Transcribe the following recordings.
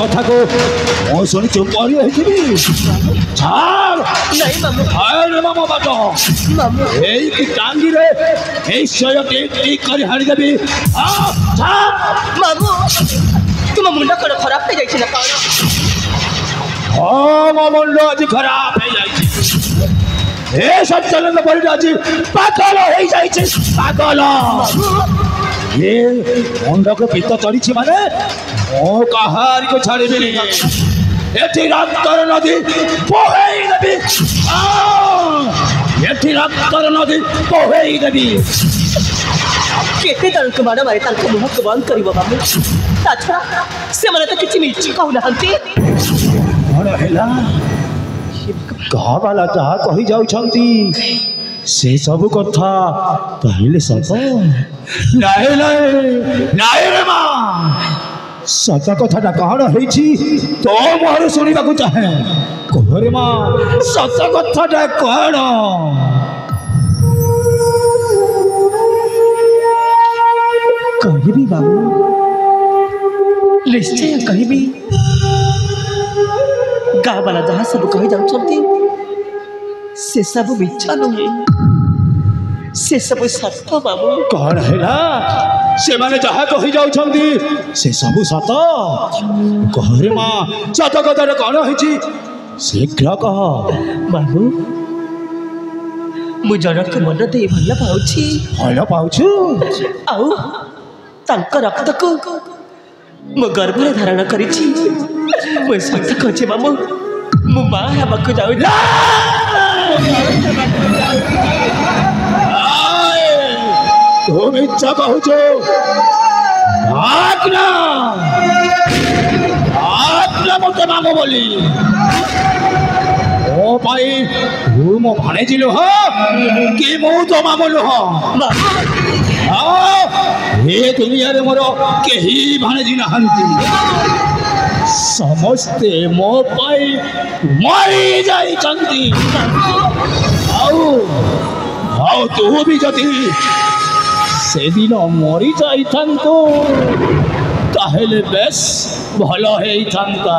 कथा को मो सुनी चुप पड़ी है छाड़ नहीं मामू अरे मामा बाटो मामू एई की टांगी रे एई सय टिक करी हाड़ी देबी आ छाड़ मामू तुम मुंडा कड़ खराब हो जाई ना हाँ मो मुंडा आज खराब हो जाई ए सच्चलन पड़ी आज पागल हो जाई पागल ये मुंडा को पित्त चढ़ी माने मो कहार को छाड़बी एठी रक्तर नदी बहेई देबी एठी रक्तर नदी बहेई देबी केते तंक मारा मारे तंक मुह को बंद करिवो बाबू ताछा से माने तो किछि मिछ कहू नहंती कौन हैला कहा वाला जहा कही जाउछंती से सब कथा कहले सत नाही नाही नाही रे मां सत कथाटा कौन है तो मोहर शुणा चाहे कह रे माँ सत कथाटा कौन कहबी बाबू निश्चय कहबी गाँ वाला जहाँ सब कही जाउछंती से सब मिछा नुहे से सब सत्य बाबू कौन हैला से माने जहाँ कही जाउछंती से सब सत कह रे माँ सत कथाटा कौन है शीघ्र कह बाबू मु जनक मन दे भल पाउछु आउ तांक रक्त को मो गर्भ में धारण करिछि मो सत कहछि मामू मु मां हेबाक जाउ तुम इच्छा कहूचो आज्ञा मत मामो बोली ओ भाई तू मो भाणेजिलु ह कि मु तो मामलु ह ये दुनिया रे मोर केही भाणेजी नहंती समस्ते मो पाई मरी जाई चंती आउ तू भी जति से दिन मरी जाई थांतो ताहेले बेस भलो हेई थांता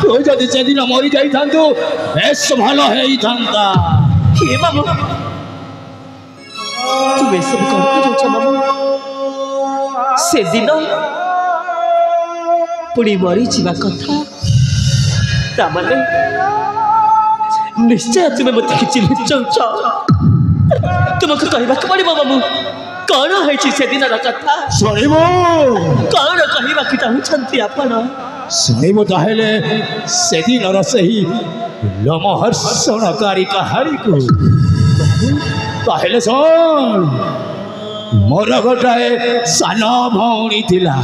तू जदि से दिन मरी जाई थांतो बेस भलो हेई थांता हे बाबू तू ऐसे भी कर जो बाबू से दिन पुणी मरी जीवा कथा ता माने निश्चय तुम्हें मत किछि लुचौछ तुमको कहबा पड़िबो बाबू कौन है से दिन कथा सुनिबो कौन कहबा कि चाहछंती आपण सुनिबो ताहेले से दिन रसही लोमहर्षणकारी कहानी को ताहेले सुन मोर गोटाए सान भौणी थिला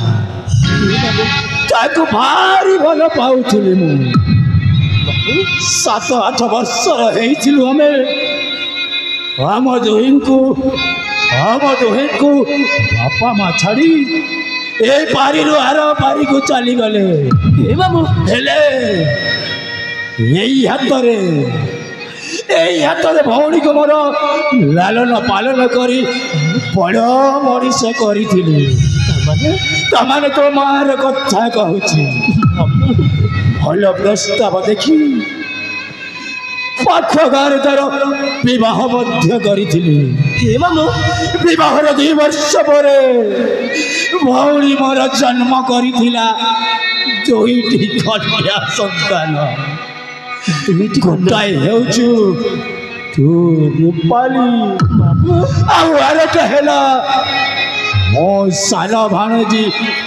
ताको भारी भल पाउथिली मु 7-8 वर्ष हेइथिलु हमें आम दुहिंकु बापा माँ छाड़ी ए पारी रु आर पारी को चली गले ए बाबू हेले यही हाथ रे भौणी को मोर लालन पालन करी बड़ मनीष करी तमाने तो मार कथा कहूची भल प्रस्ताव देखी पाख गाँव तार बह करी विवाहर 2 वर्ष पर भौणी मोर जन्म करिथिला 2टी कन्या संतान गोटाए हेउछु तू रूपाली आर कहला मो सान भाणजी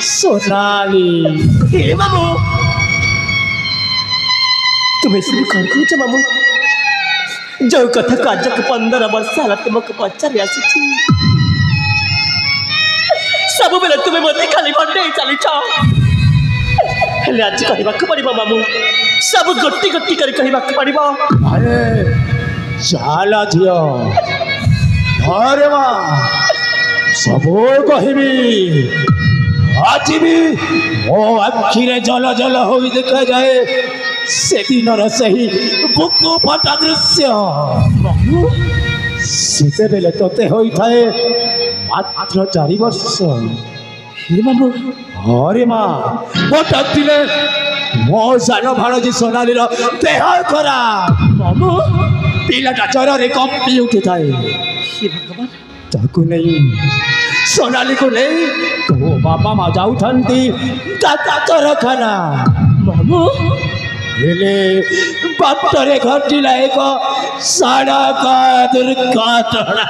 सोनाली हे बाबू तुम्हें सब कर मामू जो कथा काज 15 वर्ष है तुमको पचारि आसी सब बेले तुम्हें मत खाली भंडे चली हेले आज कहबाक पड़िबो मामू सब गोटी गोटी कर कहबाक पड़िबो अरे जाला झियो अरे माँ सब कहबी आज भी मो आखिरे जल जल हो देखा जाए से दिन सही बुक फटा दृश्य से बेले तोते होई थाए मात्र 4 वर्ष ମାମୁ अरे माँ हठात दिले मो सान भाणजी सोनाली देह खराब ମାମୁ पिलाटा ज्वर कंपी उठी थाए हे भगवान ताकू नहीं सोनाली को नहीं तो बापा माँ जाऊ डाक्तरखाना ମାମୁ हेले बाटरे घटिला एक सड़क दुर्घटना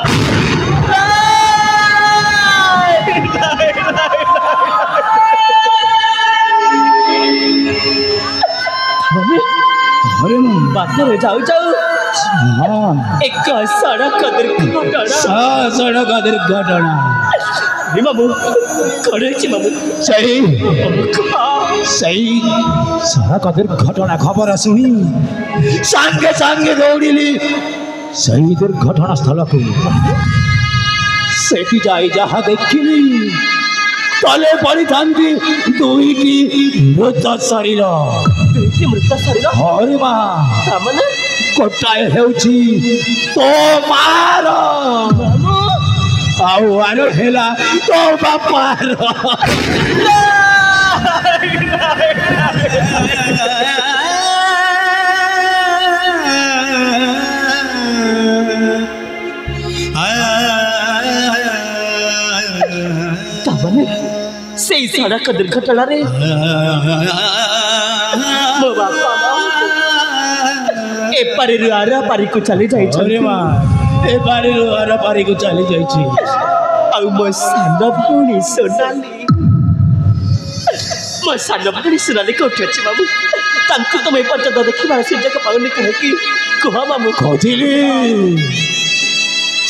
अरे ବାଟରେ ଯାଉ ଯାଉ हाँ ଏକ ସଡ଼କ ଦୁର୍ଘଟଣା सड़क दुर्घटना हे ମାମୁ କଣ ହେଇଛି ମାମୁ सही सही सड़क दुर्घटना खबर शुणी सांगे सांगे दौड़िली सही दुर्घटना स्थल को सेठी जाई जहा देखिली तले पड़ी थांती दुईटी मृत शरीर ଦୁଇଟି ମୃତ ଶରୀର हरे माँ ତାମାନେ गोटाए हेउची तो मार ମାମୁ ଆଉ ଆର ହେଲା तो बापार ତାମାନେ ସେଇ ସଡ଼କ ଦୁର୍ଘଟଣାରେ ମୋ ବାପା ମା ଏପାରିରୁ ଆର ପାରିକୁ ଚାଲି अरे ଯାଇଛନ୍ତି माँ ए बारी आर पारी को चली जाइछि ଆଉ ମୋ ସାନ ଭଉଣୀ ସୋନାଲି ମୋ ସାନ ଭଉଣୀ ସୋନାଲି କୋଉଠି ଅଛି ମାମୁ ତାଙ୍କୁ ତମେ ଏପର୍ଯ୍ୟନ୍ତ ଦେଖିବାର ସୁଯୋଗ ପାଉନି କାହିଁକି କୁହ ମାମୁ खोजिली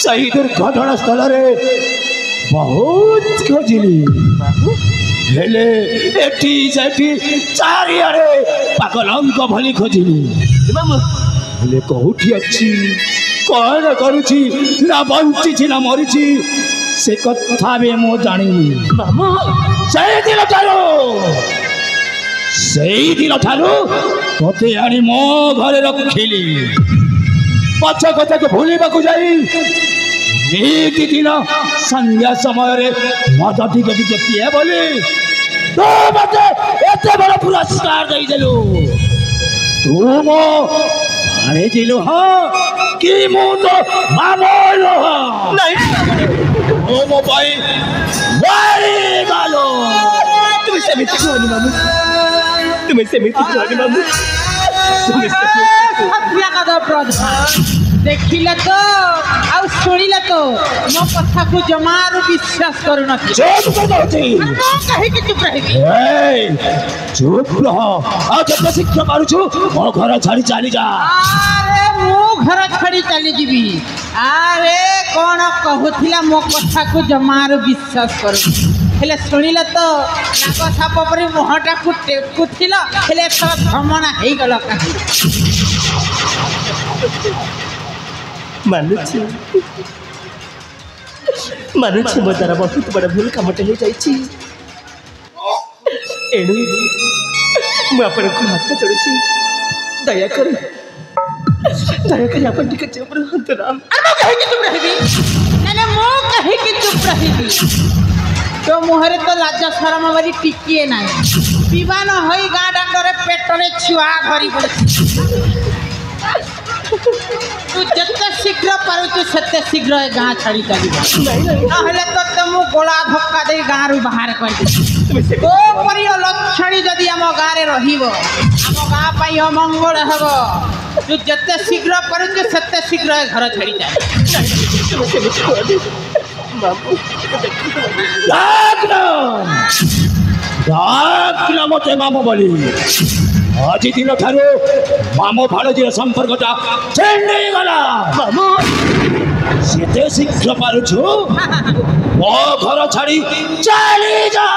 सही दुर्घटना स्थल रे बहुत खोजिली ମାମୁ हेले एठी सेठी चारिआडे पागलंक भली खोजिली ମାମୁ हेले कोठी अछि कौन करुछि ना बंचिछि ना मरिछि से कथा बे मो जानिनी ମାମୁ सेई दिन ठारू तोते आनी मो घरे रखिली पछ कथा को भूलिबाकू जाई नीति दिन संध्या समय रे मद टिके टिके पिए बोली तो मते एते बड़ पुरस्कार देई देलु तू मो आने दिलु हाँ कि मु तो मामलो ନାଇଁ ओ मो भाई वारी गालो ତୁମେ ସେମିତି କୁହନି ମାମୁ ତୁମେ ସେମିତି କୁହନି ମାମୁ ତୁମେ ସେମିତି ହତ୍ୟାକାଦ ପ୍ରଧାନ ଦେଖିଲେ ତ ଆଉ ଶୁଣିଲେ ତ ମୋ କଥାକୁ ଜମାରୁ ବିଶ୍ୱାସ କରୁନଥିଲେ चुप कर दौची ମୁଁ କାହିଁକି ଚୁପ ରହିବି चुप रह आ जब शिक्षा मारुछु मो घर छाड़ी चली जा ଆରେ ମୁଁ ଘର ଛାଡ଼ି ଚାଲିଯିବି ଆରେ କ'ଣ କହୁଥିଲା ମୋ କଥାକୁ ଜମାରୁ ବିଶ୍ୱାସ କରୁନି ହେଲେ ଶୁଣିଲେ ତ ନାଗ ସାପ ପରି ମୁହଁଟାକୁ ଟେକୁଥିଲ ହେଲେ ଏଥର ଧମଣା ହେଇଗଲ କାହିଁକି ମାନୁଛି ମାନୁଛି ମୋ ଦ୍ୱାରା ବହୁତ ବଡ଼ ଭୁଲ କାମଟେ ହେଇଯାଇଛି ଏଣୁ ମୁଁ ଆପଣଙ୍କୁ ହାତ ଯୋଡ଼ୁଛି ଦୟାକରି ଆପଣ ଟିକେ ଚୁପ୍ ରୁହନ୍ତୁ ରାମ ମୁଁ କାହିଁକି ଚୁପ ରହିବି ନା ମୁଁ କାହିଁକି ଚୁପ ରହିବି ତୋ ମୁହଁରେ ତ ଲାଜ ସରମ ବୋଲି ଟିକିଏ ନାହିଁ ବିବାନ ହୋଇ ଗାଁ ଦାଣ୍ଡରେ ପେଟରେ ଛୁଆ ଧରି ପଡ଼ିଛି ତୁ ଯେତେ ଶୀଘ୍ର ପାରୁଛୁ ସେତେ ଶୀଘ୍ର ଏ ଗାଁ ଛାଡ଼ି ଚାଲିବ ନହେଲେ ତୋତେ ମୁଁ ଗୋଳା ଧକ୍କା ଦେଇ ଗାଁରୁ ବାହାର କରିଦେବି ତୋ ପରି ଲକ୍ଷଣୀ ଯଦି ଆମ ଗାଁରେ ରହିବ ଆମ ଗାଁ ପାଇଁ ଅମଙ୍ଗଳ ହେବ ତୁ ଯେତେ ଶୀଘ୍ର ପାରୁଛୁ ସେତେ ଶୀଘ୍ର ଏ ଘର ଛାଡ଼ି ଚାଲ डाकना मते मामो बोली आज दिन ठारू मामो भाणजी संपर्कटा छेंडी गला ମାମୁ सेते शीघ्र पारुछु मो घर छाड़ी चली जा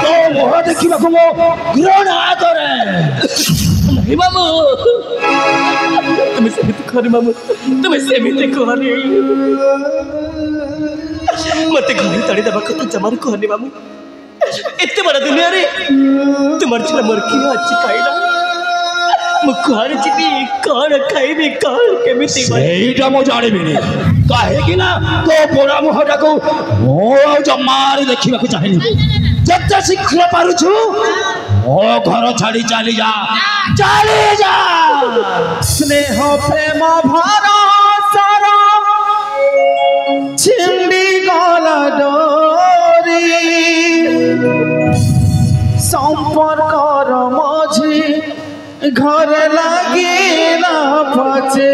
तो मोह देखा मो घृणा करे ନାଇଁ ମାମୁ ତୁମେ ସେମିତି କୁହନି ମାମୁ ତୁମେ ସେମିତି କୁହନି ମତେ ଘରେ ତଡ଼ି ଦେବା କଥା ଜମାରୁ କୁହନି ମାମୁ ଏତେ ବଡ଼ ଦୁନିଆରେ ତୁମର ଛଡ଼ା ମୋର କିଏ ଅଛି କହିଲ ମୁଁ କୁଆଡ଼େ ଯିବି କ'ଣ ଖାଇବି କ'ଣ କେମିତି ସେଇଟା ମୁଁ ଜାଣିବିନି କାହିଁକି ନା ତୋ ପୋଡ଼ା ମୁହଁଟାକୁ ମୁଁ ଆଉ ଜମାରୁ ଦେଖିବାକୁ ଚାହେଁନି ଯେତେ ଶୀଘ୍ର ପାରୁଛୁ ମୋ ଘର ଛାଡ଼ି ଚାଲି ଯା स्नेह प्रेम भरोसार छिंडी गला डोरी संपर्कर मझी घर लगिला पचे